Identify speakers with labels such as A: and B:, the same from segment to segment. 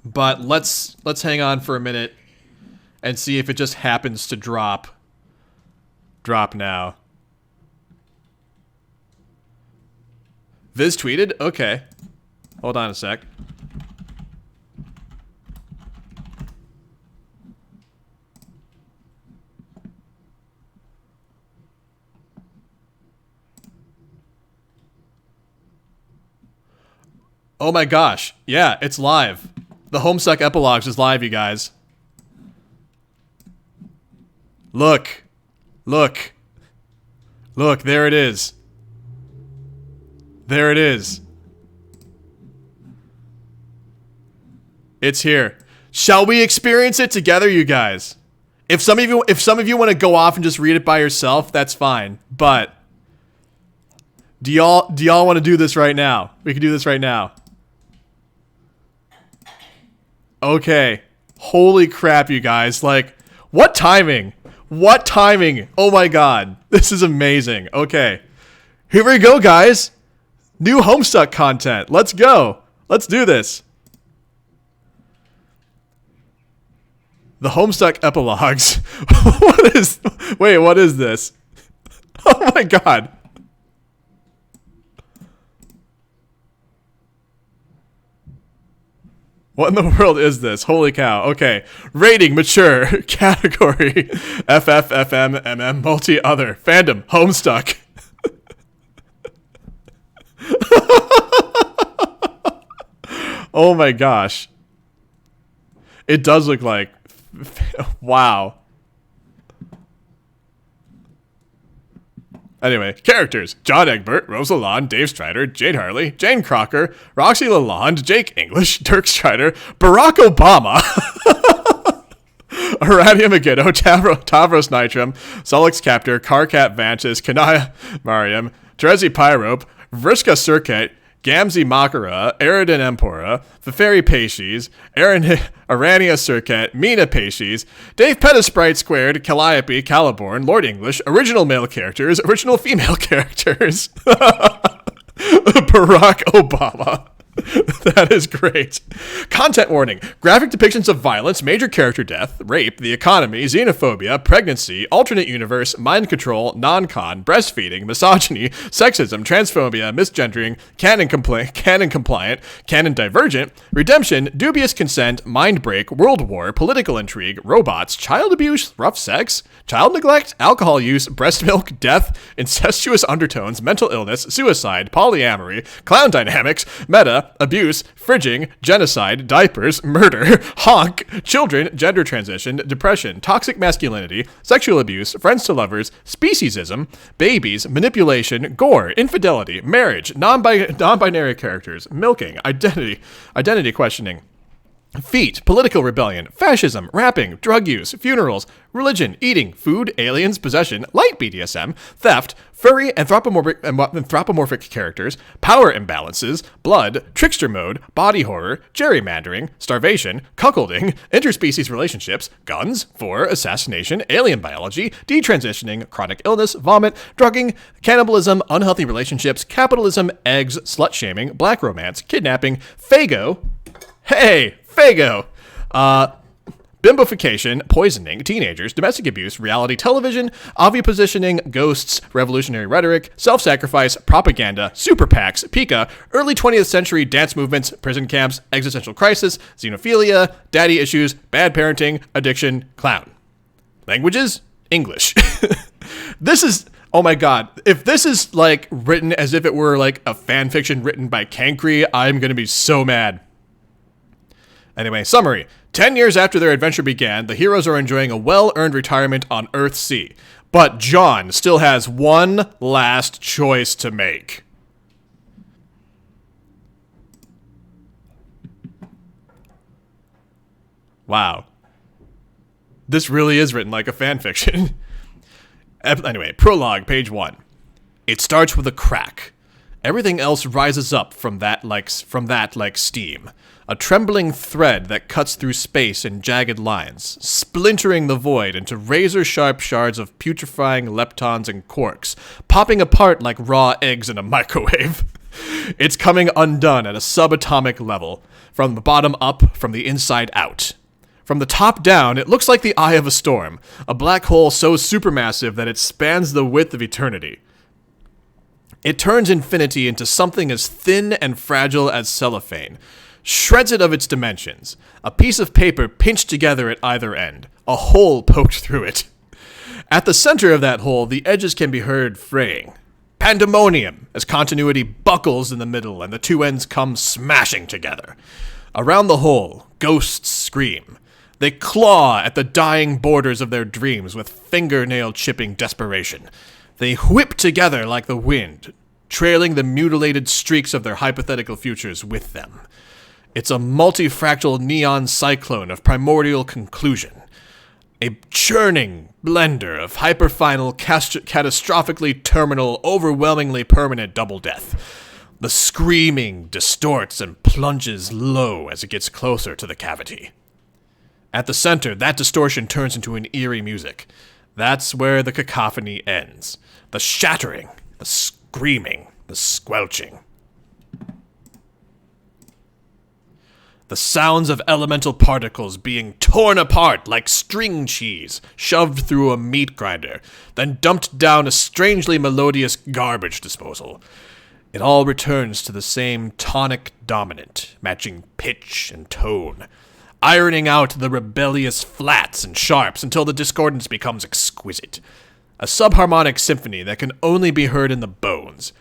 A: But let's hang on for a minute and see if it just happens to drop. Drop now. Viz tweeted? Okay. Hold on a sec. Oh my gosh. Yeah, it's live. The Homestuck Epilogues is live, you guys. Look. Look. Look, there it is. There it is. It's here. Shall we experience it together, you guys? If some of you want to go off and just read it by yourself, that's fine. But do y'all want to do this right now? We can do this right now. Okay. Holy crap, you guys. Like, what timing? What timing? Oh my god. This is amazing. Okay. Here we go, guys. New Homestuck content. Let's go. Let's do this. The Homestuck Epilogues. What is this? Oh my god. What in the world is this? Holy cow. Okay. Rating, mature. Category, FF, FM, MM, multi, other. Fandom, Homestuck. Oh my gosh. It does look like... Wow. Anyway, characters. John Egbert, Rose Lalonde, Dave Strider, Jade Harley, Jane Crocker, Roxy Lalonde, Jake English, Dirk Strider, Barack Obama, Aradia Megiddo, Tavros Nitram, Solix Captor, Carcat Vantis, Kanaya Mariam, Terezi Pyrope, Vriska Circuit, Gamzee Makara, Eridan Empora, Veferi Paces, Arania Circuit, Mina Paces, Dave Pettisprite Squared, Calliope, Caliborn, Lord English, original male characters, original female characters, Barack Obama. That is great. Content warning. Graphic depictions of violence, major character death, rape, the economy, xenophobia, pregnancy, alternate universe, mind control, non-con, breastfeeding, misogyny, sexism, transphobia, misgendering, canon compliant, canon divergent, redemption, dubious consent, mind break, world war, political intrigue, robots, child abuse, rough sex, child neglect, alcohol use, breast milk, death, incestuous undertones, mental illness, suicide, polyamory, clown dynamics, meta, abuse, fridging, genocide, diapers, murder, honk, children, gender transition, depression, toxic masculinity, sexual abuse, friends to lovers, speciesism, babies, manipulation, gore, infidelity, marriage, non-binary characters, milking, identity questioning, feet, political rebellion, fascism, rapping, drug use, funerals, religion, eating, food, aliens, possession, light BDSM, theft, furry, anthropomorphic characters, power imbalances, blood, trickster mode, body horror, gerrymandering, starvation, cuckolding, interspecies relationships, guns, assassination, alien biology, detransitioning, chronic illness, vomit, drugging, cannibalism, unhealthy relationships, capitalism, eggs, slut-shaming, black romance, kidnapping, Fago. Hey! Fago! Bimbofication, poisoning, teenagers, domestic abuse, reality television, ovipositioning, ghosts, revolutionary rhetoric, self-sacrifice, propaganda, super PACs, Pika, early 20th century dance movements, prison camps, existential crisis, xenophilia, daddy issues, bad parenting, addiction, clown. Languages? English. This is... Oh my god. If this is, like, written as if it were, like, a fan fiction written by Cankry, I'm gonna be so mad. Anyway, summary. 10 years after their adventure began, the heroes are enjoying a well-earned retirement on Earthsea. But John still has one last choice to make. Wow. This really is written like a fanfiction. Anyway, prologue, page 1. It starts with a crack. Everything else rises up from that like steam. A trembling thread that cuts through space in jagged lines, splintering the void into razor-sharp shards of putrefying leptons and quarks, popping apart like raw eggs in a microwave. It's coming undone at a subatomic level. From the bottom up, from the inside out. From the top down, it looks like the eye of a storm, a black hole so supermassive that it spans the width of eternity. It turns infinity into something as thin and fragile as cellophane, shreds it of its dimensions, a piece of paper pinched together at either end, a hole poked through it. At the center of that hole, the edges can be heard fraying. Pandemonium, as continuity buckles in the middle and the two ends come smashing together. Around the hole, ghosts scream. They claw at the dying borders of their dreams with fingernail-chipping desperation. They whip together like the wind, trailing the mutilated streaks of their hypothetical futures with them. It's a multifractal neon cyclone of primordial conclusion. A churning blender of hyperfinal, catastrophically terminal, overwhelmingly permanent double death. The screaming distorts and plunges low as it gets closer to the cavity. At the center, that distortion turns into an eerie music. That's where the cacophony ends. The shattering, the screaming, the squelching. The sounds of elemental particles being torn apart like string cheese, shoved through a meat grinder, then dumped down a strangely melodious garbage disposal. It all returns to the same tonic dominant, matching pitch and tone, ironing out the rebellious flats and sharps until the discordance becomes exquisite. A subharmonic symphony that can only be heard in the bones.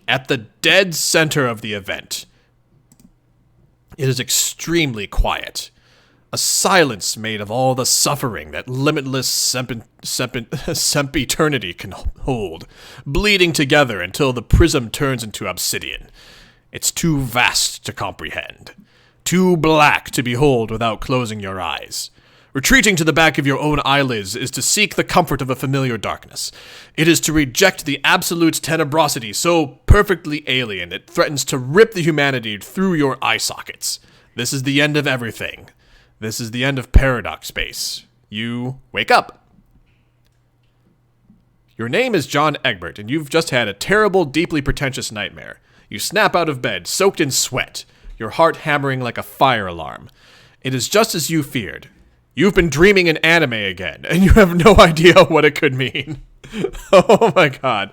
A: At the dead center of the event, it is extremely quiet. A silence made of all the suffering that limitless sempiternity can hold, bleeding together until the prism turns into obsidian. It's too vast to comprehend. Too black to behold without closing your eyes. Retreating to the back of your own eyelids is to seek the comfort of a familiar darkness. It is to reject the absolute tenebrosity so perfectly alien it threatens to rip the humanity through your eye sockets. This is the end of everything. This is the end of paradox space. You wake up. Your name is John Egbert, and you've just had a terrible, deeply pretentious nightmare. You snap out of bed, soaked in sweat, your heart hammering like a fire alarm. It is just as you feared. You've been dreaming in anime again, and you have no idea what it could mean. Oh my god.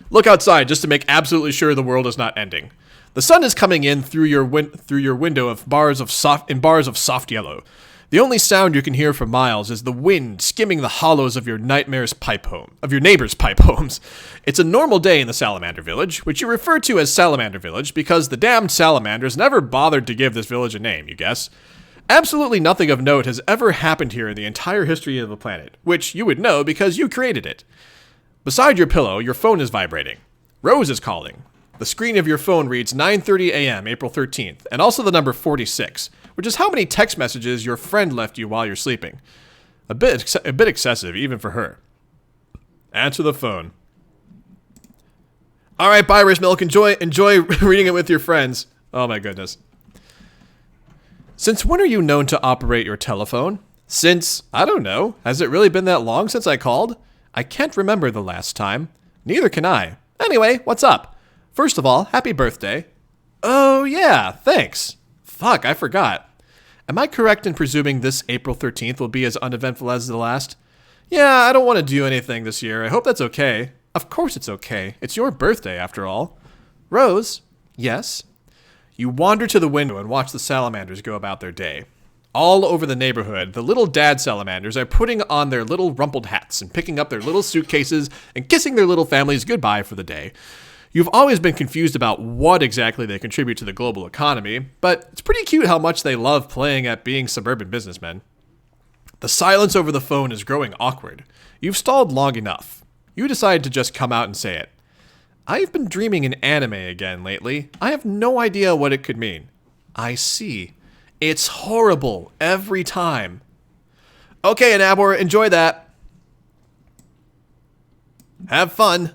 A: Look outside just to make absolutely sure the world is not ending. The sun is coming in through your window of bars of soft yellow. The only sound you can hear for miles is the wind skimming the hollows of your neighbor's pipe homes. It's a normal day in the Salamander Village, which you refer to as Salamander Village because the damned salamanders never bothered to give this village a name, you guess. Absolutely nothing of note has ever happened here in the entire history of the planet, which you would know because you created it. Beside your pillow, your phone is vibrating. Rose is calling. The screen of your phone reads 9:30 a.m. April 13th, and also the number 46, which is how many text messages your friend left you while you're sleeping. A bit excessive, even for her. Answer the phone. All right, Irish Milk, enjoy reading it with your friends. Oh my goodness. Since when are you known to operate your telephone? Since, I don't know, has it really been that long since I called? I can't remember the last time. Neither can I. Anyway, what's up? First of all, happy birthday. Oh yeah, thanks. Fuck, I forgot. Am I correct in presuming this April 13th will be as uneventful as the last? Yeah, I don't want to do anything this year. I hope that's okay. Of course it's okay. It's your birthday, after all. Rose? Yes? You wander to the window and watch the salamanders go about their day. All over the neighborhood, the little dad salamanders are putting on their little rumpled hats and picking up their little suitcases and kissing their little families goodbye for the day. You've always been confused about what exactly they contribute to the global economy, but it's pretty cute how much they love playing at being suburban businessmen. The silence over the phone is growing awkward. You've stalled long enough. You decide to just come out and say it. I've been dreaming in anime again lately. I have no idea what it could mean. I see. It's horrible every time. Okay, Anabor, enjoy that. Have fun.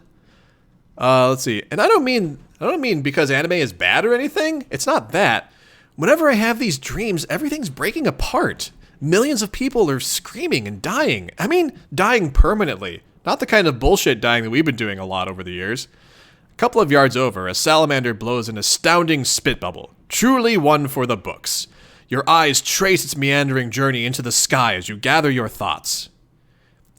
A: Let's see. And I don't mean because anime is bad or anything. It's not that. Whenever I have these dreams, everything's breaking apart. Millions of people are screaming and dying. I mean, dying permanently. Not the kind of bullshit dying that we've been doing a lot over the years. Couple of yards over, a salamander blows an astounding spit bubble. Truly one for the books. Your eyes trace its meandering journey into the sky as you gather your thoughts.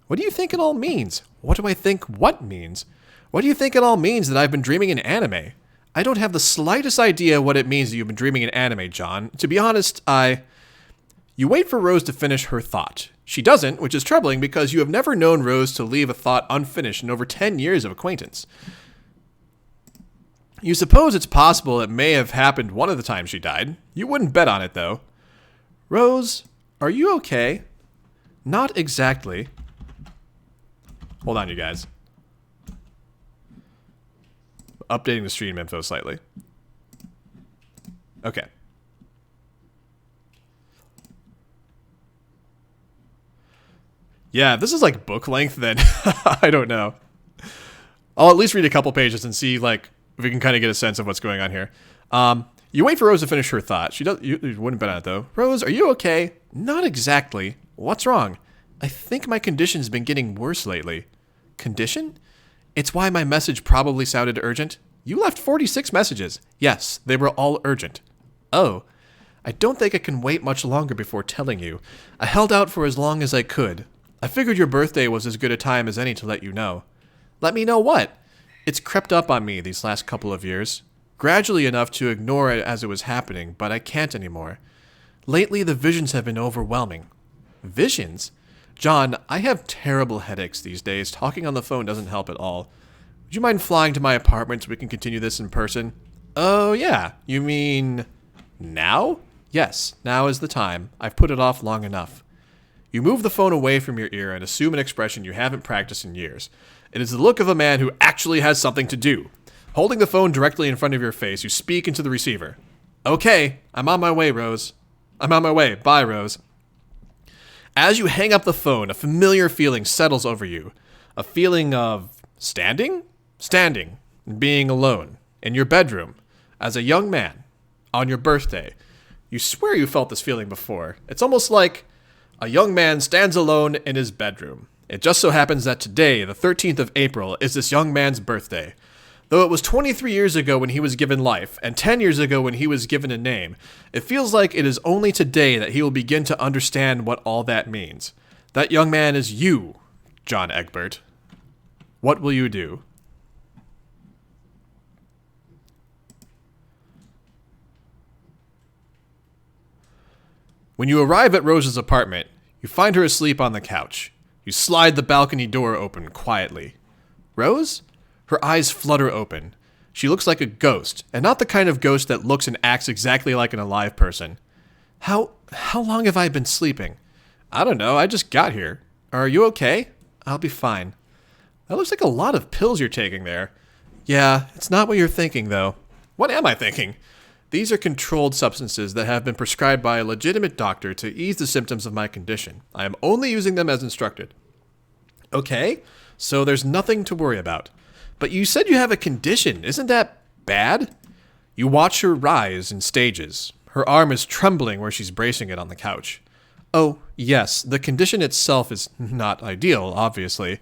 A: What do you think it all means? What do I think what means? What do you think it all means that I've been dreaming in anime? I don't have the slightest idea what it means that you've been dreaming in anime, John. To be honest, You wait for Rose to finish her thought. She doesn't, which is troubling because you have never known Rose to leave a thought unfinished in over 10 years of acquaintance. You suppose it's possible it may have happened one of the times she died. You wouldn't bet on it, though. Rose, are you okay? Not exactly. Hold on, you guys. Updating the stream info slightly. Okay. Yeah, this is like book length, then I don't know. I'll at least read a couple pages and see, like, if we can kind of get a sense of what's going on here. You wait for Rose to finish her thought. She does. You wouldn't bet on it, though. Rose, are you okay? Not exactly. What's wrong? I think my condition's been getting worse lately. Condition? It's why my message probably sounded urgent. You left 46 messages. Yes, they were all urgent. Oh, I don't think I can wait much longer before telling you. I held out for as long as I could. I figured your birthday was as good a time as any to let you know. Let me know what? It's crept up on me these last couple of years. Gradually enough to ignore it as it was happening, but I can't anymore. Lately, the visions have been overwhelming. Visions? John, I have terrible headaches these days. Talking on the phone doesn't help at all. Would you mind flying to my apartment so we can continue this in person? Oh, yeah. You mean now? Yes, now is the time. I've put it off long enough. You move the phone away from your ear and assume an expression you haven't practiced in years. It is the look of a man who actually has something to do. Holding the phone directly in front of your face, you speak into the receiver. Okay, I'm on my way, Rose. I'm on my way. Bye, Rose. As you hang up the phone, a familiar feeling settles over you. A feeling of standing? Standing and being alone in your bedroom as a young man on your birthday. You swear you felt this feeling before. It's almost like a young man stands alone in his bedroom. It just so happens that today, the 13th of April, is this young man's birthday. Though it was 23 years ago when he was given life, and 10 years ago when he was given a name, it feels like it is only today that he will begin to understand what all that means. That young man is you, John Egbert. What will you do? When you arrive at Rose's apartment, you find her asleep on the couch. You slide the balcony door open quietly. Rose? Her eyes flutter open. She looks like a ghost, and not the kind of ghost that looks and acts exactly like an alive person. How long have I been sleeping? I don't know, I just got here. Are you okay? I'll be fine. That looks like a lot of pills you're taking there. Yeah, it's not what you're thinking, though. What am I thinking? These are controlled substances that have been prescribed by a legitimate doctor to ease the symptoms of my condition. I am only using them as instructed. Okay, so there's nothing to worry about. But you said you have a condition. Isn't that bad? You watch her rise in stages. Her arm is trembling where she's bracing it on the couch. Oh, yes, the condition itself is not ideal, obviously.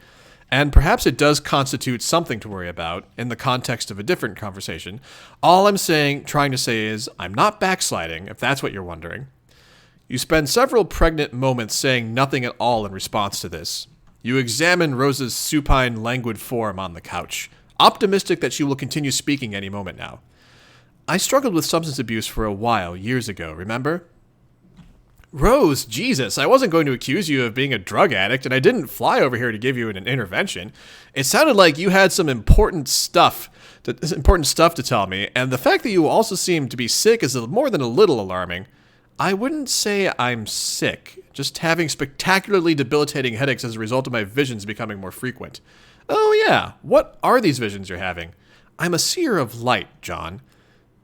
A: And perhaps it does constitute something to worry about in the context of a different conversation. All I'm trying to say is, I'm not backsliding, if that's what you're wondering. You spend several pregnant moments saying nothing at all in response to this. You examine Rose's supine, languid form on the couch, optimistic that she will continue speaking any moment now. I struggled with substance abuse for a while, years ago, remember? Rose, Jesus, I wasn't going to accuse you of being a drug addict, and I didn't fly over here to give you an intervention. It sounded like you had some important stuff to tell me, and the fact that you also seem to be sick is more than a little alarming. I wouldn't say I'm sick, just having spectacularly debilitating headaches as a result of my visions becoming more frequent. Oh yeah, what are these visions you're having? I'm a seer of light, John.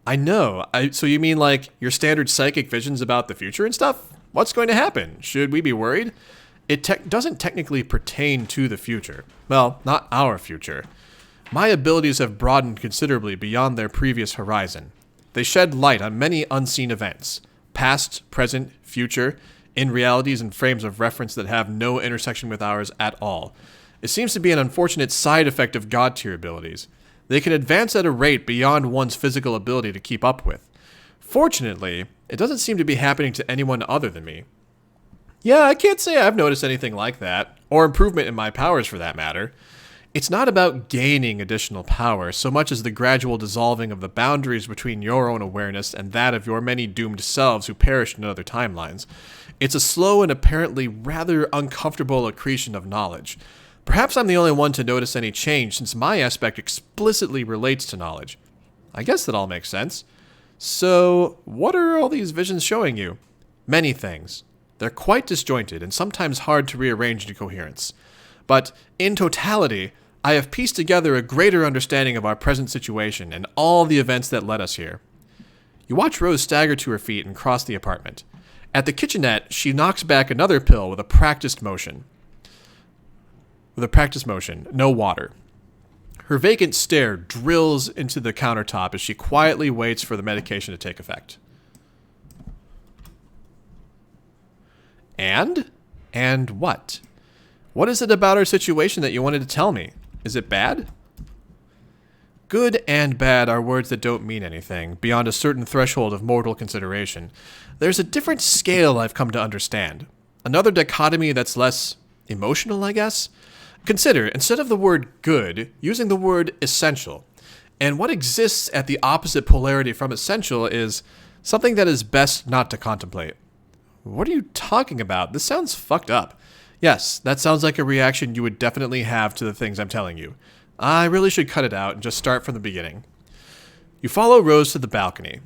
A: I know. So you mean like your standard psychic visions about the future and stuff? What's going to happen? Should we be worried? It doesn't technically pertain to the future. Well, not our future. My abilities have broadened considerably beyond their previous horizon. They shed light on many unseen events. Past, present, future, in realities and frames of reference that have no intersection with ours at all. It seems to be an unfortunate side effect of God-tier abilities. They can advance at a rate beyond one's physical ability to keep up with. Fortunately, it doesn't seem to be happening to anyone other than me. Yeah, I can't say I've noticed anything like that, or improvement in my powers for that matter. It's not about gaining additional power so much as the gradual dissolving of the boundaries between your own awareness and that of your many doomed selves who perished in other timelines. It's a slow and apparently rather uncomfortable accretion of knowledge. Perhaps I'm the only one to notice any change since my aspect explicitly relates to knowledge. I guess that all makes sense. So, what are all these visions showing you? Many things. They're quite disjointed and sometimes hard to rearrange into coherence. But, in totality, I have pieced together a greater understanding of our present situation and all the events that led us here. You watch Rose stagger to her feet and cross the apartment. At the kitchenette, she knocks back another pill with a practiced motion. No water. Her vacant stare drills into the countertop as she quietly waits for the medication to take effect. And what? What is it about our situation that you wanted to tell me? Is it bad? Good and bad are words that don't mean anything, beyond a certain threshold of mortal consideration. There's a different scale I've come to understand. Another dichotomy that's less emotional, I guess? Consider, instead of the word good, using the word essential. And what exists at the opposite polarity from essential is something that is best not to contemplate. What are you talking about? This sounds fucked up. Yes, that sounds like a reaction you would definitely have to the things I'm telling you. I really should cut it out and just start from the beginning. You follow Rose to the balcony.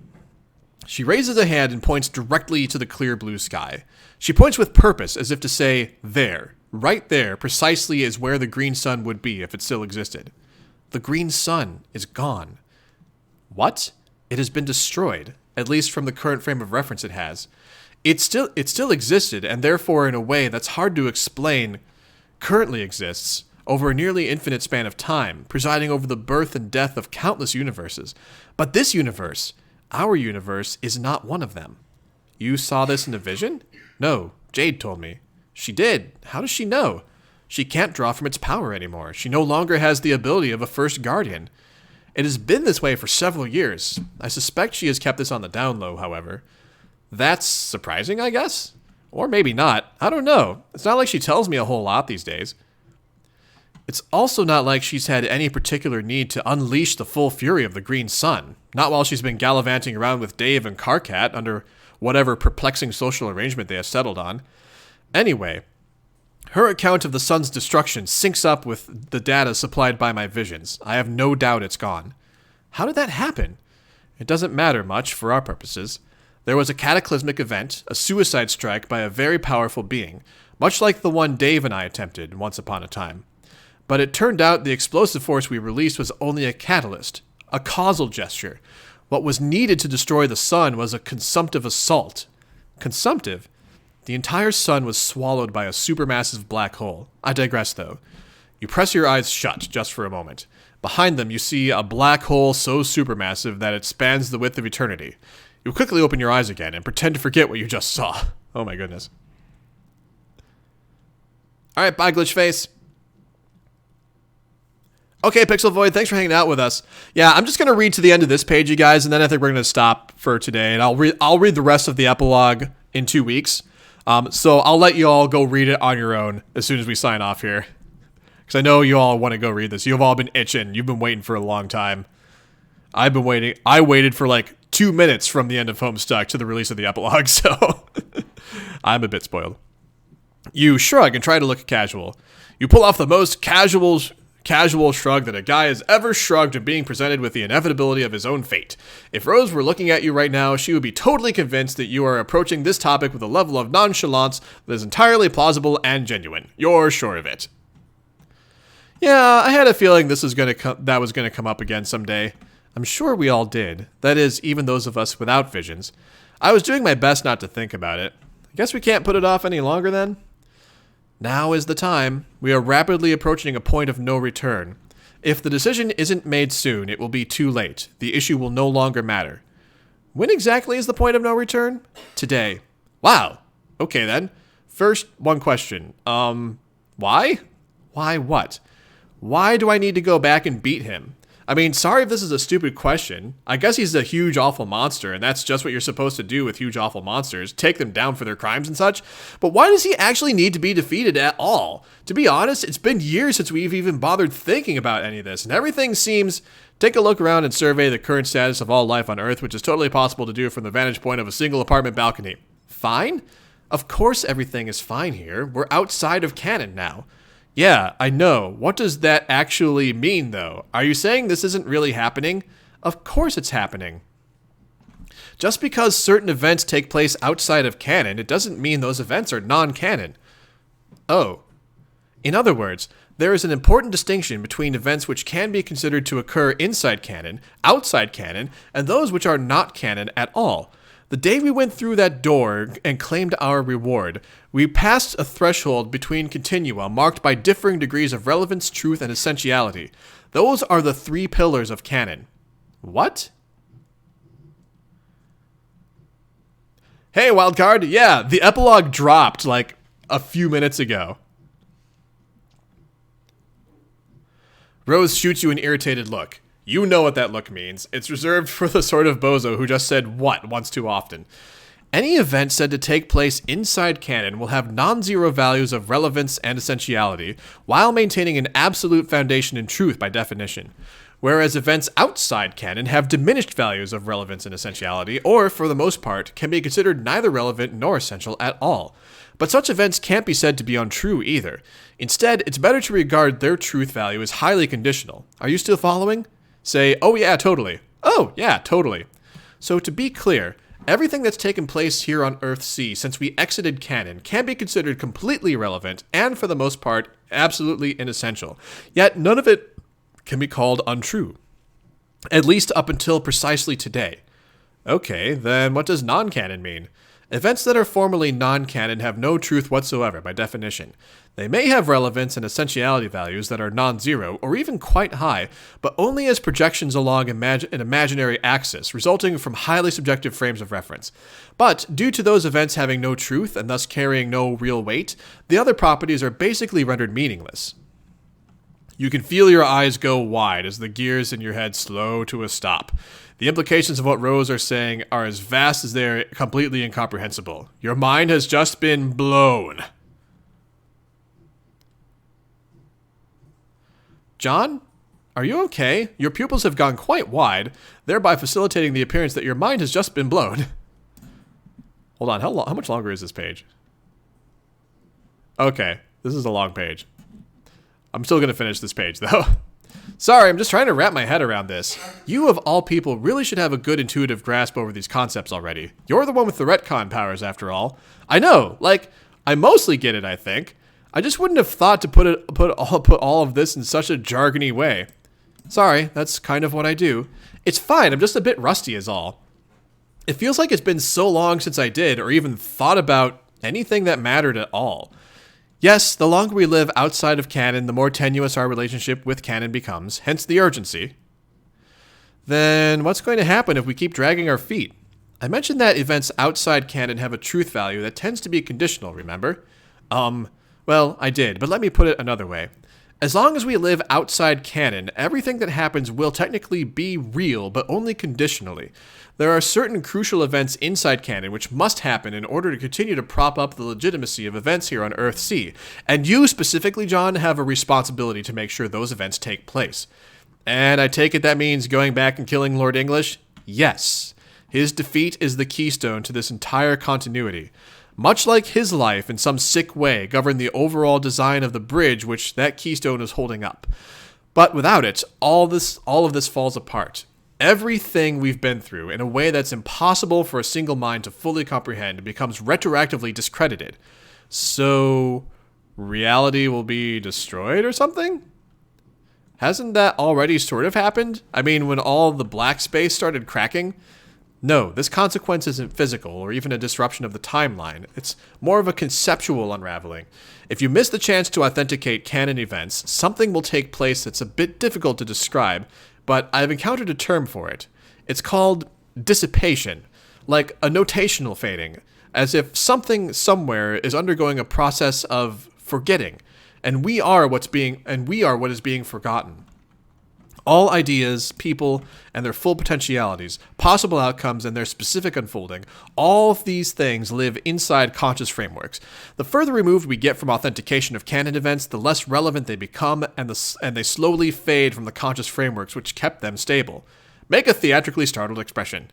A: She raises a hand and points directly to the clear blue sky. She points with purpose, as if to say, there, right there, precisely is where the green sun would be if it still existed. The green sun is gone. What? It has been destroyed, at least from the current frame of reference it has. It still existed, and therefore, in a way that's hard to explain, currently exists, over a nearly infinite span of time, presiding over the birth and death of countless universes. But this universe, our universe, is not one of them. You saw this in a vision? No, Jade told me. She did. How does she know? She can't draw from its power anymore. She no longer has the ability of a first guardian. It has been this way for several years. I suspect she has kept this on the down low, however. That's surprising, I guess? Or maybe not. I don't know. It's not like she tells me a whole lot these days. It's also not like she's had any particular need to unleash the full fury of the green sun. Not while she's been gallivanting around with Dave and Carcat under whatever perplexing social arrangement they have settled on. Anyway, her account of the sun's destruction syncs up with the data supplied by my visions. I have no doubt it's gone. How did that happen? It doesn't matter much for our purposes. There was a cataclysmic event, a suicide strike by a very powerful being, much like the one Dave and I attempted once upon a time. But it turned out the explosive force we released was only a catalyst, a causal gesture. What was needed to destroy the sun was a consumptive assault. Consumptive? The entire sun was swallowed by a supermassive black hole. I digress, though. You press your eyes shut just for a moment. Behind them, you see a black hole so supermassive that it spans the width of eternity. You quickly open your eyes again and pretend to forget what you just saw. Oh my goodness. Alright, bye, Glitchface. Okay, Pixel Void, thanks for hanging out with us. Yeah, I'm just going to read to the end of this page, you guys, and then I think we're going to stop for today. And I'll read the rest of the epilogue in 2 weeks. So I'll let you all go read it on your own as soon as we sign off here. Because I know you all want to go read this. You've all been itching. You've been waiting for a long time. I've been waiting. I waited for like 2 minutes from the end of Homestuck to the release of the epilogue, so I'm a bit spoiled. You shrug and try to look casual. You pull off the most casual shrug that a guy has ever shrugged when being presented with the inevitability of his own fate. If Rose were looking at you right now, she would be totally convinced that you are approaching this topic with a level of nonchalance that is entirely plausible and genuine. You're sure of it. Yeah, I had a feeling that was going to come up again someday. I'm sure we all did. That is, even those of us without visions. I was doing my best not to think about it. I guess we can't put it off any longer then? Now is the time. We are rapidly approaching a point of no return. If the decision isn't made soon, it will be too late. The issue will no longer matter. When exactly is the point of no return? Today. Wow. Okay then. First, one question. Why? Why what? Why do I need to go back and beat him? I mean, sorry if this is a stupid question. I guess he's a huge, awful monster, and that's just what you're supposed to do with huge, awful monsters, take them down for their crimes and such. But why does he actually need to be defeated at all? To be honest, it's been years since we've even bothered thinking about any of this, and everything seems... Take a look around and survey the current status of all life on Earth, which is totally possible to do from the vantage point of a single apartment balcony. Fine? Of course everything is fine here. We're outside of canon now. Yeah, I know. What does that actually mean, though? Are you saying this isn't really happening? Of course it's happening. Just because certain events take place outside of canon, it doesn't mean those events are non-canon. Oh. In other words, there is an important distinction between events which can be considered to occur inside canon, outside canon, and those which are not canon at all. The day we went through that door and claimed our reward, we passed a threshold between continua marked by differing degrees of relevance, truth, and essentiality. Those are the 3 pillars of canon. What? Hey, Wildcard. Yeah, the epilogue dropped like a few minutes ago. Rose shoots you an irritated look. You know what that look means. It's reserved for the sort of bozo who just said what once too often. Any event said to take place inside canon will have non-zero values of relevance and essentiality, while maintaining an absolute foundation in truth by definition. Whereas events outside canon have diminished values of relevance and essentiality, or, for the most part, can be considered neither relevant nor essential at all. But such events can't be said to be untrue either. Instead, it's better to regard their truth value as highly conditional. Are you still following? Say, oh yeah, totally. Oh, yeah, totally. So to be clear, everything that's taken place here on Earth-C since we exited canon can be considered completely irrelevant and, for the most part, absolutely inessential. Yet none of it can be called untrue. At least up until precisely today. Okay, then what does non-canon mean? Events that are formally non-canon have no truth whatsoever by definition. They may have relevance and essentiality values that are non-zero or even quite high, but only as projections along an imaginary axis, resulting from highly subjective frames of reference. But due to those events having no truth and thus carrying no real weight, the other properties are basically rendered meaningless. You can feel your eyes go wide as the gears in your head slow to a stop. The implications of what Rose are saying are as vast as they're completely incomprehensible. Your mind has just been blown. John? Are you okay? Your pupils have gone quite wide, thereby facilitating the appearance that your mind has just been blown. Hold on, how much longer is this page? Okay, this is a long page. I'm still going to finish this page, though. Sorry, I'm just trying to wrap my head around this. You, of all people, really should have a good intuitive grasp over these concepts already. You're the one with the retcon powers, after all. I know, like, I mostly get it, I think. I just wouldn't have thought to put all of this in such a jargony way. Sorry, that's kind of what I do. It's fine, I'm just a bit rusty is all. It feels like it's been so long since I did, or even thought about anything that mattered at all. Yes, the longer we live outside of canon, the more tenuous our relationship with canon becomes, hence the urgency. Then what's going to happen if we keep dragging our feet? I mentioned that events outside canon have a truth value that tends to be conditional, remember? Well, I did, but let me put it another way. As long as we live outside canon, everything that happens will technically be real, but only conditionally. There are certain crucial events inside canon which must happen in order to continue to prop up the legitimacy of events here on Earth-C, and you specifically, John, have a responsibility to make sure those events take place. And I take it that means going back and killing Lord English? Yes. His defeat is the keystone to this entire continuity. Much like his life, in some sick way, governed the overall design of the bridge which that keystone is holding up. But without it, all of this falls apart. Everything we've been through, in a way that's impossible for a single mind to fully comprehend, becomes retroactively discredited. So, reality will be destroyed or something? Hasn't that already sort of happened? I mean, when all the black space started cracking? No, this consequence isn't physical or even a disruption of the timeline. It's more of a conceptual unraveling. If you miss the chance to authenticate canon events, something will take place that's a bit difficult to describe, but I've encountered a term for it. It's called dissipation, like a notational fading, as if something somewhere is undergoing a process of forgetting, and we are what is being forgotten. All ideas, people, and their full potentialities, possible outcomes, and their specific unfolding, all of these things live inside conscious frameworks. The further removed we get from authentication of canon events, the less relevant they become, and they slowly fade from the conscious frameworks which kept them stable. Make a theatrically startled expression.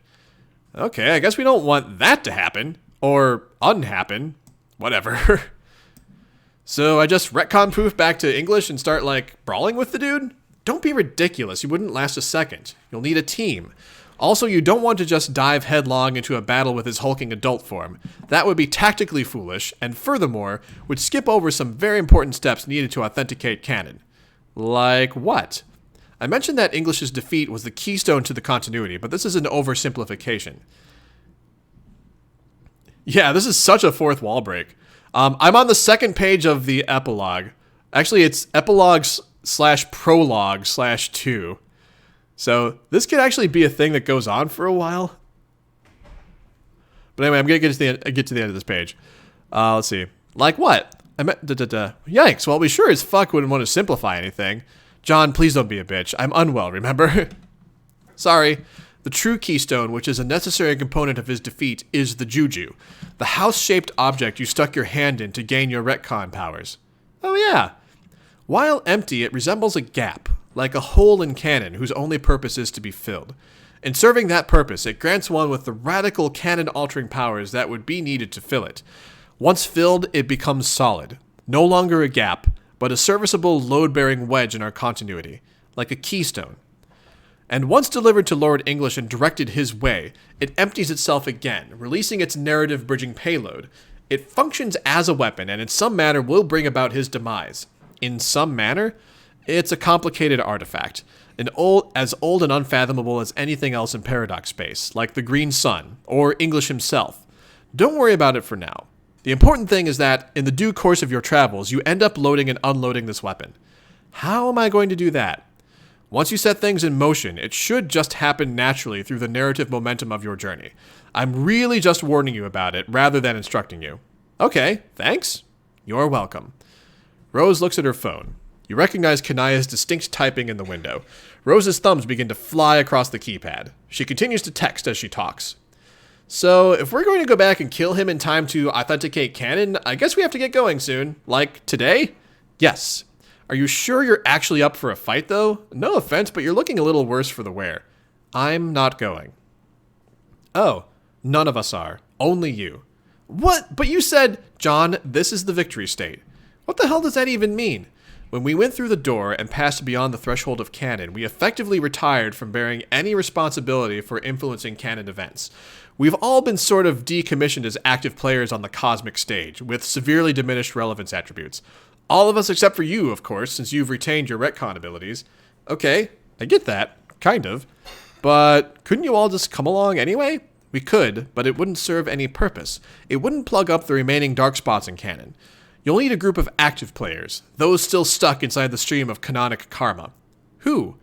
A: Okay, I guess we don't want that to happen. Or unhappen. Whatever. So I just retcon-proof back to English and start, brawling with the dude? Don't be ridiculous. You wouldn't last a second. You'll need a team. Also, you don't want to just dive headlong into a battle with his hulking adult form. That would be tactically foolish, and furthermore, would skip over some very important steps needed to authenticate canon. Like what? I mentioned that English's defeat was the keystone to the continuity, but this is an oversimplification. Yeah, this is such a fourth wall break. I'm on the second page of the epilogue. Actually, it's epilogue/prologue/2. So this could actually be a thing that goes on for a while. But anyway, I'm going to get to the end of this page. Let's see. Like what? Yikes. Well, we sure as fuck wouldn't want to simplify anything. John, please don't be a bitch. I'm unwell, remember? Sorry. The true keystone, which is a necessary component of his defeat, is the juju. The house-shaped object you stuck your hand in to gain your retcon powers. Oh yeah. While empty, it resembles a gap, like a hole in canon whose only purpose is to be filled. In serving that purpose, it grants one with the radical canon-altering powers that would be needed to fill it. Once filled, it becomes solid. No longer a gap, but a serviceable load-bearing wedge in our continuity, like a keystone. And once delivered to Lord English and directed his way, it empties itself again, releasing its narrative-bridging payload. It functions as a weapon, and in some manner will bring about his demise. In some manner? It's a complicated artifact, as old and unfathomable as anything else in Paradox space, like the Green Sun, or English himself. Don't worry about it for now. The important thing is that, in the due course of your travels, you end up loading and unloading this weapon. How am I going to do that? Once you set things in motion, it should just happen naturally through the narrative momentum of your journey. I'm really just warning you about it, rather than instructing you. Okay, thanks. You're welcome. Rose looks at her phone. You recognize Kanaya's distinct typing in the window. Rose's thumbs begin to fly across the keypad. She continues to text as she talks. So, if we're going to go back and kill him in time to authenticate canon, I guess we have to get going soon. Like, today? Yes. Are you sure you're actually up for a fight, though? No offense, but you're looking a little worse for the wear. I'm not going. Oh, none of us are. Only you. What? But you said, John, this is the victory state. What the hell does that even mean? When we went through the door and passed beyond the threshold of canon, we effectively retired from bearing any responsibility for influencing canon events. We've all been sort of decommissioned as active players on the cosmic stage, with severely diminished relevance attributes. All of us except for you, of course, since you've retained your retcon abilities. Okay, I get that, kind of. But couldn't you all just come along anyway? We could, but it wouldn't serve any purpose. It wouldn't plug up the remaining dark spots in canon. You'll need a group of active players, those still stuck inside the stream of canonic karma. Who?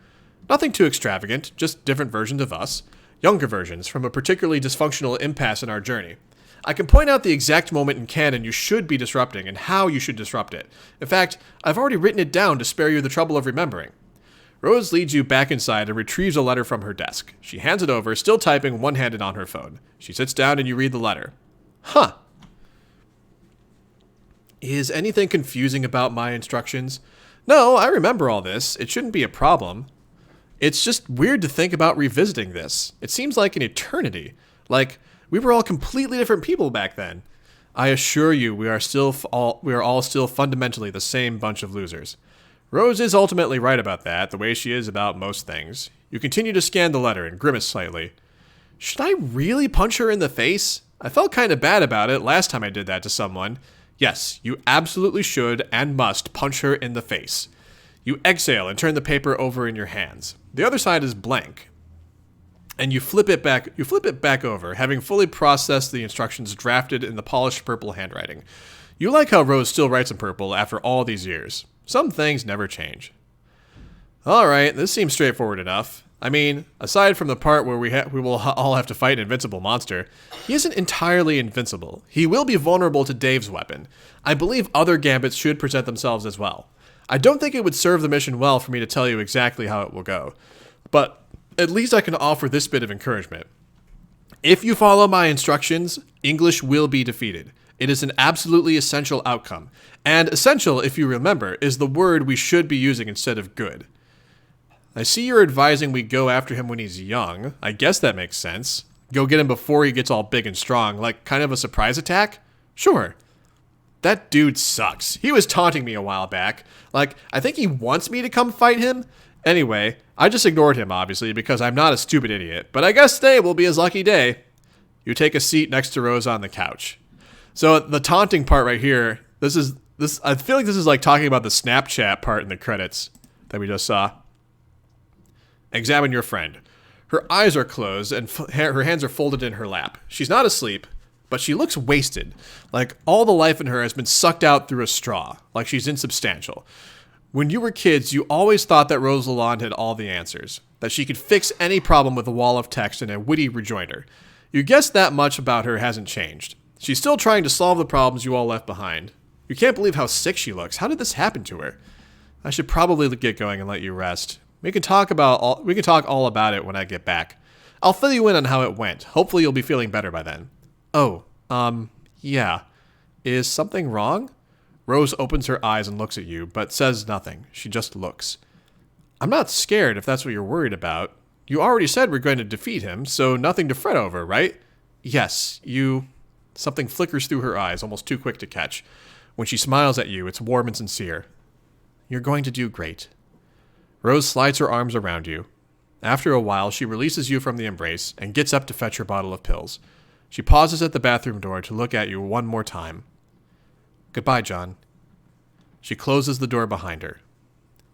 A: Nothing too extravagant, just different versions of us. Younger versions, from a particularly dysfunctional impasse in our journey. I can point out the exact moment in canon you should be disrupting and how you should disrupt it. In fact, I've already written it down to spare you the trouble of remembering. Rose leads you back inside and retrieves a letter from her desk. She hands it over, still typing one-handed on her phone. She sits down and you read the letter. Huh. Is anything confusing about my instructions? No, I remember all this. It shouldn't be a problem. It's just weird to think about revisiting this. It seems like an eternity. Like, we were all completely different people back then. I assure you, we are all still fundamentally the same bunch of losers. Rose is ultimately right about that, the way she is about most things. You continue to scan the letter and grimace slightly. Should I really punch her in the face? I felt kind of bad about it last time I did that to someone. Yes, you absolutely should and must punch her in the face. You exhale and turn the paper over in your hands. The other side is blank. And you flip it back over, having fully processed the instructions drafted in the polished purple handwriting. You like how Rose still writes in purple after all these years. Some things never change. Alright, this seems straightforward enough. I mean, aside from the part where we will all have to fight an invincible monster, he isn't entirely invincible. He will be vulnerable to Dave's weapon. I believe other gambits should present themselves as well. I don't think it would serve the mission well for me to tell you exactly how it will go. But at least I can offer this bit of encouragement. If you follow my instructions, English will be defeated. It is an absolutely essential outcome. And essential, if you remember, is the word we should be using instead of good. I see you're advising we go after him when he's young. I guess that makes sense. Go get him before he gets all big and strong, like kind of a surprise attack? Sure. That dude sucks. He was taunting me a while back. Like, I think he wants me to come fight him. Anyway, I just ignored him, obviously, because I'm not a stupid idiot. But I guess today will be his lucky day. You take a seat next to Rose on the couch. So the taunting part right here, I feel like this is like talking about the Snapchat part in the credits that we just saw. Examine your friend. Her eyes are closed and her hands are folded in her lap. She's not asleep, but she looks wasted, like all the life in her has been sucked out through a straw, like she's insubstantial. When you were kids, you always thought that Rose Lalonde had all the answers, that she could fix any problem with a wall of text and a witty rejoinder. You guessed that much about her hasn't changed. She's still trying to solve the problems you all left behind. You can't believe how sick she looks. How did this happen to her? I should probably get going and let you rest. We can talk all about it when I get back. I'll fill you in on how it went. Hopefully you'll be feeling better by then. Oh, yeah. Is something wrong? Rose opens her eyes and looks at you, but says nothing. She just looks. I'm not scared if that's what you're worried about. You already said we're going to defeat him, so nothing to fret over, right? Yes, you... Something flickers through her eyes, almost too quick to catch. When she smiles at you, it's warm and sincere. You're going to do great. Rose slides her arms around you. After a while, she releases you from the embrace and gets up to fetch her bottle of pills. She pauses at the bathroom door to look at you one more time. Goodbye, John. She closes the door behind her.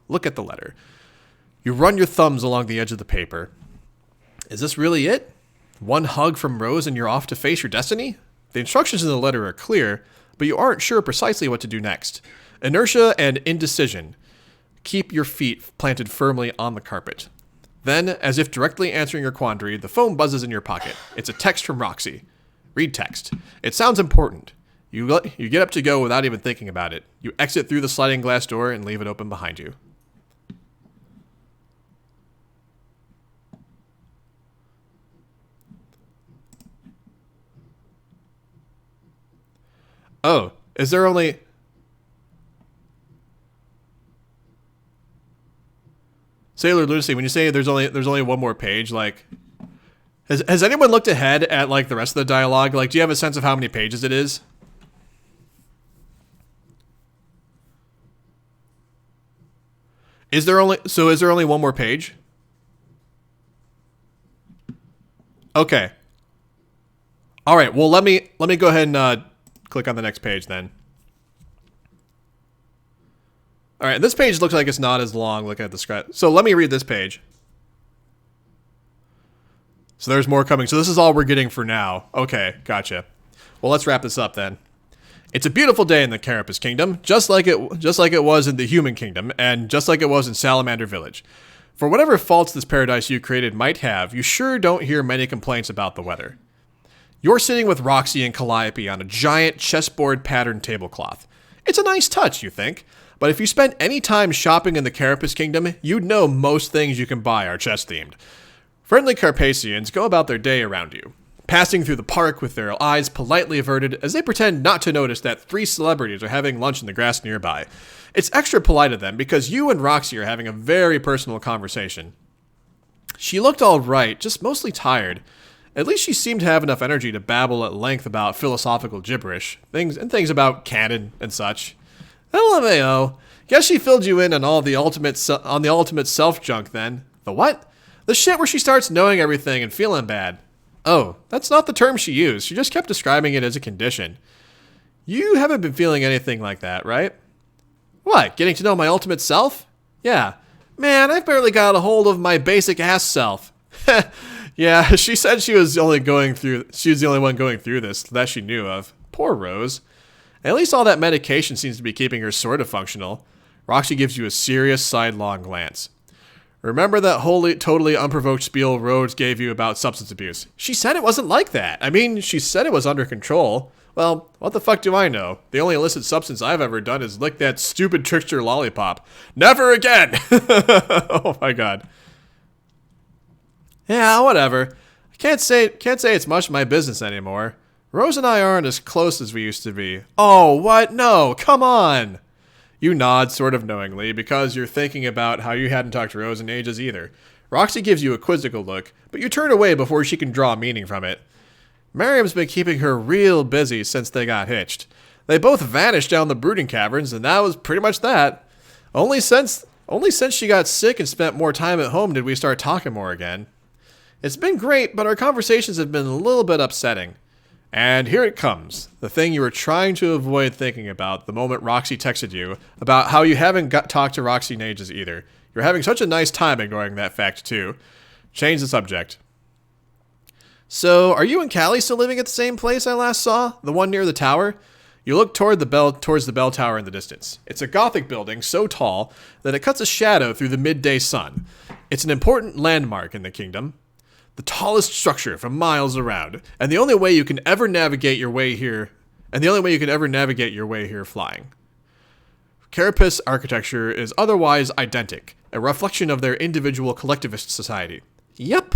A: Look at the letter. You run your thumbs along the edge of the paper. Is this really it? One hug from Rose and you're off to face your destiny? The instructions in the letter are clear, but you aren't sure precisely what to do next. Inertia and indecision. Keep your feet planted firmly on the carpet. Then, as if directly answering your quandary, the phone buzzes in your pocket. It's a text from Roxy. Read text. It sounds important. You get up to go without even thinking about it. You exit through the sliding glass door and leave it open behind you. Oh, is there only... Sailor Lunacy, when you say there's only one more page, like... Has anyone looked ahead at, like, the rest of the dialogue? Like, do you have a sense of how many pages it is? Is there only one more page? Okay. All right, well, let me go ahead and click on the next page then. All right, this page looks like it's not as long looking at the script. So let me read this page. So there's more coming. So this is all we're getting for now. Okay, gotcha. Well, let's wrap this up then. It's a beautiful day in the Carapace Kingdom, just like it was in the Human Kingdom, and just like it was in Salamander Village. For whatever faults this paradise you created might have, you sure don't hear many complaints about the weather. You're sitting with Roxy and Calliope on a giant chessboard patterned tablecloth. It's a nice touch, you think, but if you spent any time shopping in the Carapace Kingdom, you'd know most things you can buy are chess-themed. Friendly Carpathians go about their day around you, passing through the park with their eyes politely averted as they pretend not to notice that 3 celebrities are having lunch in the grass nearby. It's extra polite of them because you and Roxy are having a very personal conversation. She looked all right, just mostly tired. At least she seemed to have enough energy to babble at length about philosophical gibberish, things about canon and such. LMAO. Guess she filled you in on the ultimate self junk then. The what? The shit where she starts knowing everything and feeling bad. Oh, that's not the term she used. She just kept describing it as a condition. You haven't been feeling anything like that, right? What, getting to know my ultimate self? Yeah. Man, I've barely got a hold of my basic ass self. Yeah, she said she was the only one going through this that she knew of. Poor Rose. At least all that medication seems to be keeping her sort of functional. Roxy gives you a serious sidelong glance. Remember that totally unprovoked spiel Rose gave you about substance abuse? She said it wasn't like that. I mean, she said it was under control. Well, what the fuck do I know? The only illicit substance I've ever done is lick that stupid trickster lollipop. Never again! Oh my god. Yeah, whatever. I can't say it's much my business anymore. Rose and I aren't as close as we used to be. Oh, what? No, come on! You nod sort of knowingly because you're thinking about how you hadn't talked to Rose in ages either. Roxy gives you a quizzical look, but you turn away before she can draw meaning from it. Miriam's been keeping her real busy since they got hitched. They both vanished down the brooding caverns, and that was pretty much that. Only since she got sick and spent more time at home did we start talking more again. It's been great, but our conversations have been a little bit upsetting. And here it comes, the thing you were trying to avoid thinking about the moment Roxy texted you about how you haven't talked to Roxy in ages either. You're having such a nice time ignoring that fact, too. Change the subject. So, are you and Callie still living at the same place I last saw? The one near the tower? You look towards the bell tower in the distance. It's a Gothic building so tall that it cuts a shadow through the midday sun. It's an important landmark in the kingdom. The tallest structure for miles around, and the only way you can ever navigate your way here flying. Carapace architecture is otherwise identical, a reflection of their individual collectivist society. Yep,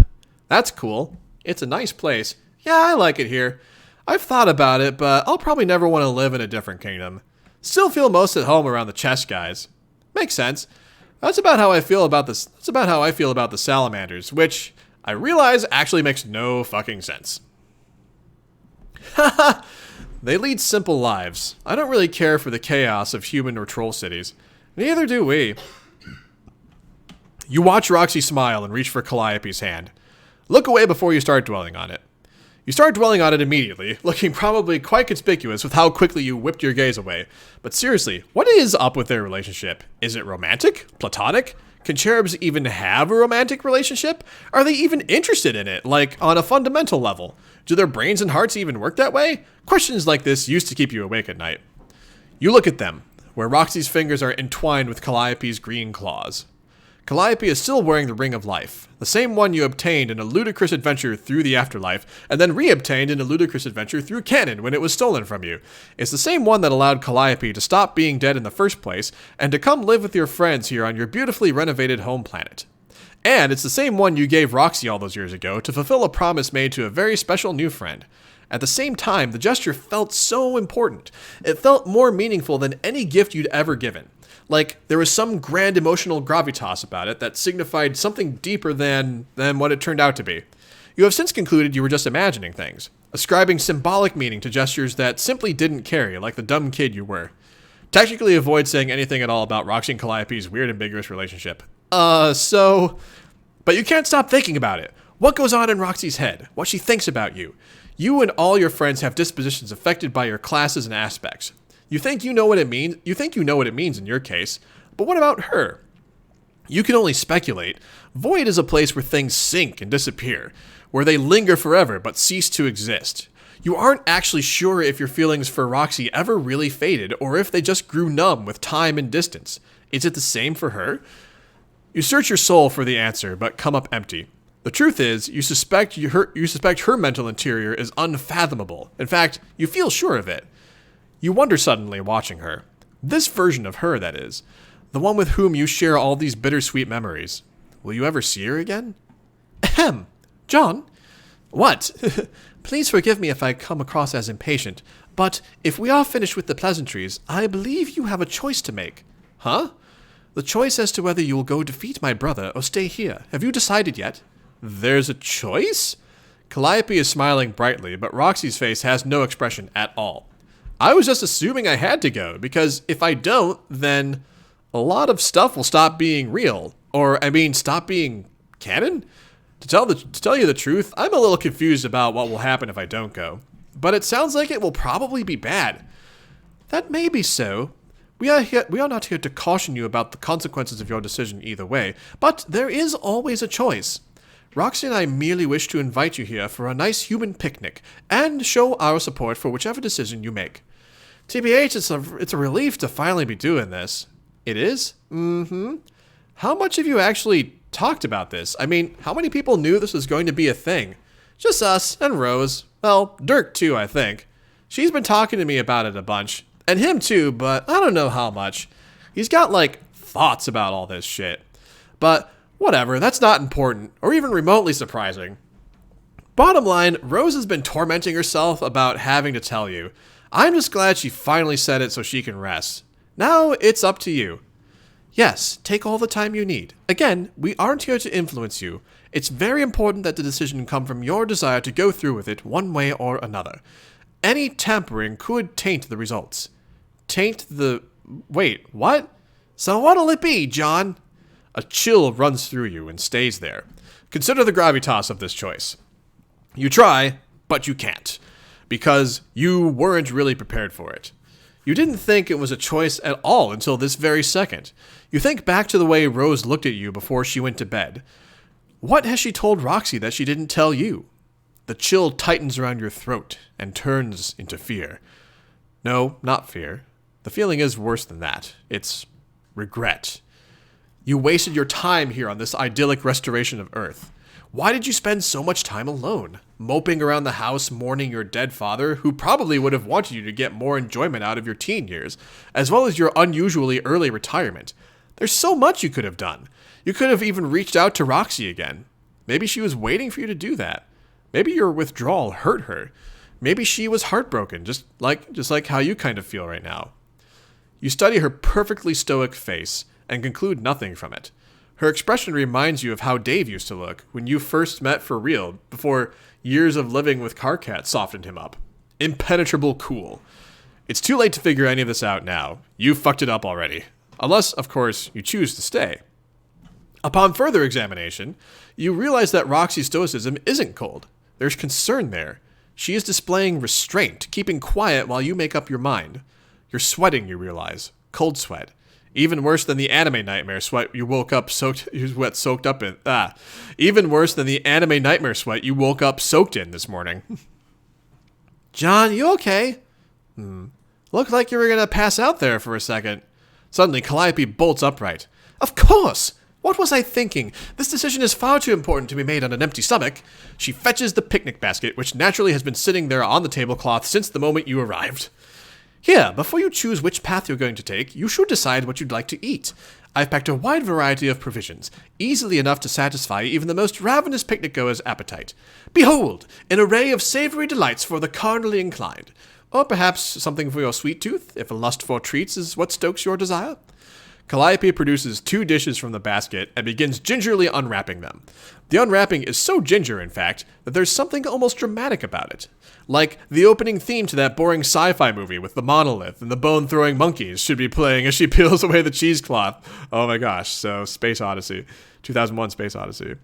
A: that's cool. It's a nice place. Yeah, I like it here. I've thought about it, but I'll probably never want to live in a different kingdom. Still feel most at home around the chess guys. Makes sense. That's about how I feel about the salamanders, which I realize actually makes no fucking sense. Haha. They lead simple lives. I don't really care for the chaos of human or troll cities. Neither do we. You watch Roxy smile and reach for Calliope's hand. Look away before you start dwelling on it. You start dwelling on it immediately, looking probably quite conspicuous with how quickly you whipped your gaze away. But seriously, what is up with their relationship? Is it romantic? Platonic? Can cherubs even have a romantic relationship? Are they even interested in it, like on a fundamental level? Do their brains and hearts even work that way? Questions like this used to keep you awake at night. You look at them, where Roxy's fingers are entwined with Calliope's green claws. Calliope is still wearing the Ring of Life, the same one you obtained in a ludicrous adventure through the afterlife, and then re-obtained in a ludicrous adventure through canon when it was stolen from you. It's the same one that allowed Calliope to stop being dead in the first place, and to come live with your friends here on your beautifully renovated home planet. And it's the same one you gave Roxy all those years ago to fulfill a promise made to a very special new friend. At the same time, the gesture felt so important. It felt more meaningful than any gift you'd ever given. Like, there was some grand emotional gravitas about it that signified something deeper than what it turned out to be. You have since concluded you were just imagining things, ascribing symbolic meaning to gestures that simply didn't carry, like the dumb kid you were. Technically avoid saying anything at all about Roxy and Calliope's weird ambiguous relationship. But you can't stop thinking about it. What goes on in Roxy's head? What she thinks about you? You and all your friends have dispositions affected by your classes and aspects. You think you know what it means in your case, but what about her? You can only speculate. Void is a place where things sink and disappear, where they linger forever but cease to exist. You aren't actually sure if your feelings for Roxy ever really faded or if they just grew numb with time and distance. Is it the same for her? You search your soul for the answer, but come up empty. The truth is, you suspect her mental interior is unfathomable. In fact, you feel sure of it. You wonder suddenly watching her. This version of her, that is. The one with whom you share all these bittersweet memories. Will you ever see her again? Ahem. John? What? Please forgive me if I come across as impatient, but if we are finished with the pleasantries, I believe you have a choice to make. Huh? The choice as to whether you will go defeat my brother or stay here. Have you decided yet? There's a choice? Calliope is smiling brightly, but Roxy's face has no expression at all. I was just assuming I had to go, because if I don't, then a lot of stuff will stop being real. Stop being canon? To tell you the truth, I'm a little confused about what will happen if I don't go. But it sounds like it will probably be bad. That may be so. We are not here to caution you about the consequences of your decision either way, but there is always a choice. Roxy and I merely wish to invite you here for a nice human picnic, and show our support for whichever decision you make. TBH, it's a relief to finally be doing this. It is? Mm-hmm. How much have you actually talked about this? I mean, how many people knew this was going to be a thing? Just us and Rose. Well, Dirk too, I think. She's been talking to me about it a bunch, and him too, but I don't know how much. He's got, thoughts about all this shit. But whatever, that's not important, or even remotely surprising. Bottom line, Rose has been tormenting herself about having to tell you. I'm just glad she finally said it so she can rest. Now it's up to you. Yes, take all the time you need. Again, we aren't here to influence you. It's very important that the decision come from your desire to go through with it one way or another. Any tampering could taint the results. Wait, what? So what'll it be, John? A chill runs through you and stays there. Consider the gravitas of this choice. You try, but you can't. Because you weren't really prepared for it. You didn't think it was a choice at all until this very second. You think back to the way Rose looked at you before she went to bed. What has she told Roxy that she didn't tell you? The chill tightens around your throat and turns into fear. No, not fear. The feeling is worse than that. It's regret. You wasted your time here on this idyllic restoration of Earth. Why did you spend so much time alone, moping around the house mourning your dead father, who probably would have wanted you to get more enjoyment out of your teen years, as well as your unusually early retirement? There's so much you could have done. You could have even reached out to Roxy again. Maybe she was waiting for you to do that. Maybe your withdrawal hurt her. Maybe she was heartbroken, just like how you kind of feel right now. You study her perfectly stoic face and conclude nothing from it. Her expression reminds you of how Dave used to look when you first met for real, before years of living with Carcat softened him up. Impenetrable cool. It's too late to figure any of this out now. You fucked it up already. Unless, of course, you choose to stay. Upon further examination, you realize that Roxy's stoicism isn't cold. There's concern there. She is displaying restraint, keeping quiet while you make up your mind. You're sweating, you realize. Cold sweat. Even worse than the anime nightmare sweat you woke up soaked up in. Even worse than the anime nightmare sweat you woke up soaked in this morning. John, you okay? Looked like you were gonna pass out there for a second. Suddenly, Calliope bolts upright. Of course! What was I thinking? This decision is far too important to be made on an empty stomach. She fetches the picnic basket, which naturally has been sitting there on the tablecloth since the moment you arrived. Here, before you choose which path you're going to take, you should decide what you'd like to eat. I've packed a wide variety of provisions, easily enough to satisfy even the most ravenous picnic-goer's appetite. Behold, an array of savory delights for the carnally inclined. Or perhaps something for your sweet tooth, if a lust for treats is what stokes your desire. Calliope produces 2 dishes from the basket and begins gingerly unwrapping them. The unwrapping is so ginger, in fact, that there's something almost dramatic about it. Like the opening theme to that boring sci-fi movie with the monolith and the bone-throwing monkeys should be playing as she peels away the cheesecloth. Oh my gosh, so Space Odyssey. 2001 Space Odyssey.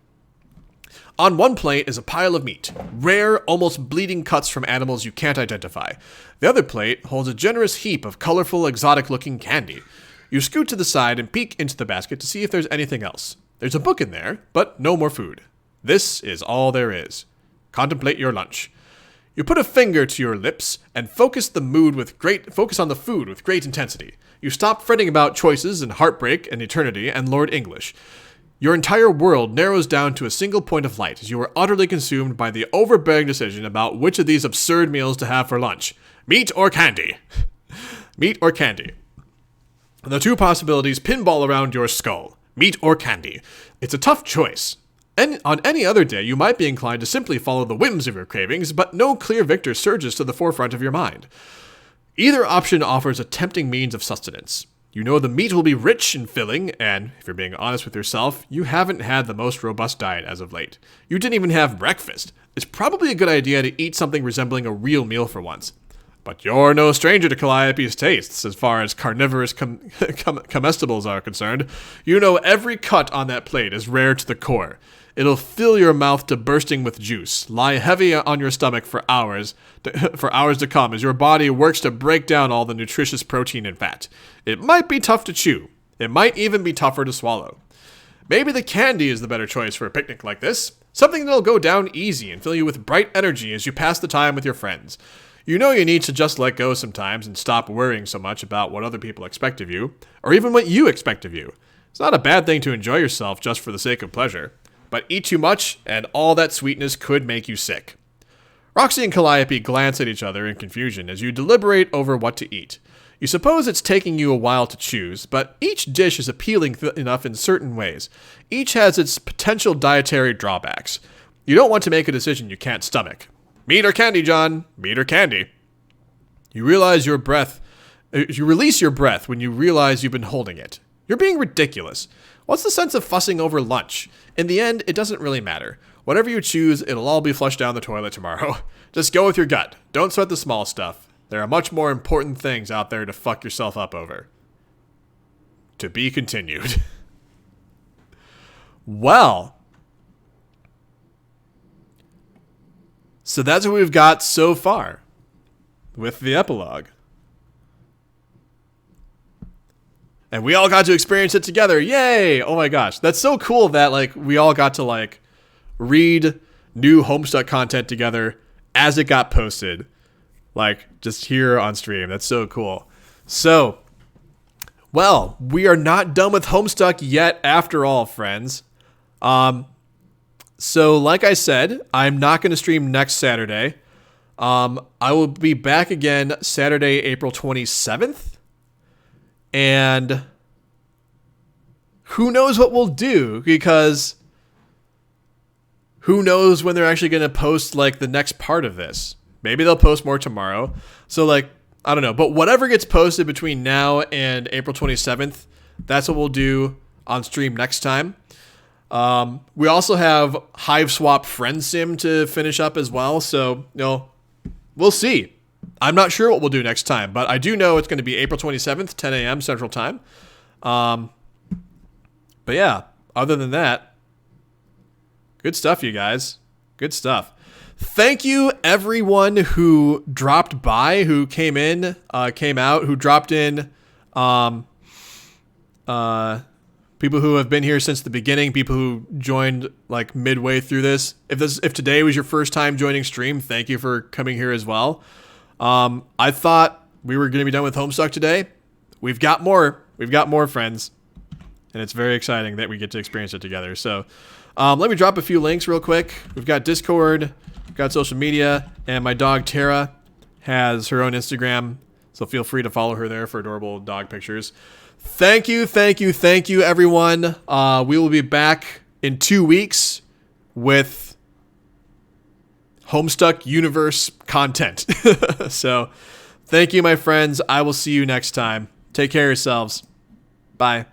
A: On one plate is a pile of meat, rare, almost bleeding cuts from animals you can't identify. The other plate holds a generous heap of colorful, exotic-looking candy. You scoot to the side and peek into the basket to see if there's anything else. There's a book in there, but no more food. This is all there is. Contemplate your lunch. You put a finger to your lips and focus on the food with great intensity. You stop fretting about choices and heartbreak and eternity and Lord English. Your entire world narrows down to a single point of light as you are utterly consumed by the overbearing decision about which of these absurd meals to have for lunch. Meat or candy? Meat or candy? The 2 possibilities pinball around your skull. Meat or candy. It's a tough choice. And on any other day, you might be inclined to simply follow the whims of your cravings, but no clear victor surges to the forefront of your mind. Either option offers a tempting means of sustenance. You know the meat will be rich and filling, and, if you're being honest with yourself, you haven't had the most robust diet as of late. You didn't even have breakfast. It's probably a good idea to eat something resembling a real meal for once. But you're no stranger to Calliope's tastes as far as carnivorous comestibles are concerned. You know every cut on that plate is rare to the core. It'll fill your mouth to bursting with juice, lie heavy on your stomach for hours to come as your body works to break down all the nutritious protein and fat. It might be tough to chew. It might even be tougher to swallow. Maybe the candy is the better choice for a picnic like this. Something that'll go down easy and fill you with bright energy as you pass the time with your friends. You know you need to just let go sometimes and stop worrying so much about what other people expect of you, or even what you expect of you. It's not a bad thing to enjoy yourself just for the sake of pleasure, but eat too much and all that sweetness could make you sick. Roxy and Calliope glance at each other in confusion as you deliberate over what to eat. You suppose it's taking you a while to choose, but each dish is appealing enough in certain ways. Each has its potential dietary drawbacks. You don't want to make a decision you can't stomach. Meat or candy, John? Meat or candy? You release your breath when you realize you've been holding it. You're being ridiculous. What's the sense of fussing over lunch? In the end, it doesn't really matter. Whatever you choose, it'll all be flushed down the toilet tomorrow. Just go with your gut. Don't sweat the small stuff. There are much more important things out there to fuck yourself up over. To be continued. Well. So that's what we've got so far with the epilogue. And we all got to experience it together. Yay! Oh my gosh. That's so cool that like we all got to like read new Homestuck content together as it got posted. Like just here on stream. That's so cool. So, well, we are not done with Homestuck yet after all, friends. So like I said, I'm not going to stream next Saturday. I will be back again Saturday, April 27th. And who knows what we'll do, because who knows when they're actually going to post like the next part of this. Maybe they'll post more tomorrow. So like, I don't know, but whatever gets posted between now and April 27th, that's what we'll do on stream next time. We also have Hive Swap Friend Sim to finish up as well. So, you know, we'll see. I'm not sure what we'll do next time, but I do know it's going to be April 27th, 10 a.m. Central Time. But yeah, other than that, good stuff, you guys. Good stuff. Thank you, everyone who dropped by, who came in, came out, who dropped in. People who have been here since the beginning, people who joined like midway through this. If today was your first time joining stream, thank you for coming here as well. I thought we were going to be done with Homestuck today. We've got more. We've got more, friends. And it's very exciting that we get to experience it together. So let me drop a few links real quick. We've got Discord, we've got social media, and my dog Tara has her own Instagram. So feel free to follow her there for adorable dog pictures. Thank you, everyone. We will be back in 2 weeks with Homestuck universe content. So thank you, my friends. I will see you next time. Take care of yourselves. Bye.